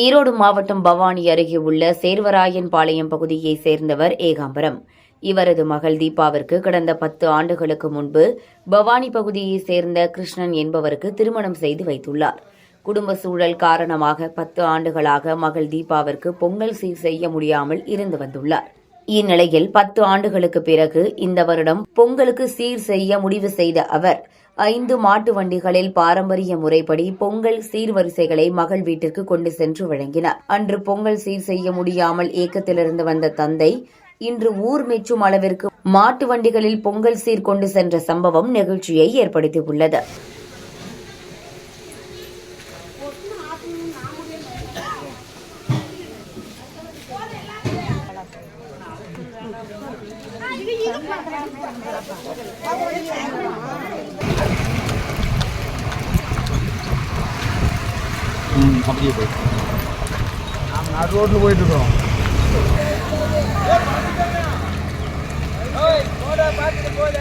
ஈரோடு மாவட்டம் பவானி அருகே உள்ள சேர்வராயன்பாளையம் பகுதியைச் சேர்ந்தவர் ஏகாம்பரம். இவரது மகள் தீபாவிற்கு கடந்த 10 ஆண்டுகளுக்கு முன்பு பவானி பகுதியைச் சேர்ந்த கிருஷ்ணன் என்பவருக்கு திருமணம் செய்து வைத்துள்ளார். குடும்ப சூழல் காரணமாக 10 ஆண்டுகளாக மகள் தீபாவிற்கு பொங்கல் சீர் செய்ய முடியாமல் இருந்து வந்துள்ளார். இந்நிலையில் 10 ஆண்டுகளுக்கு பிறகு இந்த வருடம் பொங்கலுக்கு சீர் செய்ய முடிவு செய்த அவர் 5 மாட்டு வண்டிகளில் பாரம்பரிய முறைப்படி பொங்கல் சீர்வரிசைகளை மகள் வீட்டிற்கு கொண்டு சென்று வழங்கினார். அன்று பொங்கல் சீர் செய்ய முடியாமல் ஏக்கத்திலிருந்து வந்த தந்தை இன்று ஊர் மெச்சும் அளவிற்கு மாட்டு வண்டிகளில் பொங்கல் சீர் கொண்டு சென்ற சம்பவம் நெகிழ்ச்சியை ஏற்படுத்தியுள்ளது. அப்படியே போய் நான் ரோட்டில் போயிட்டு இருக்கோம். பார்த்துட்டு போல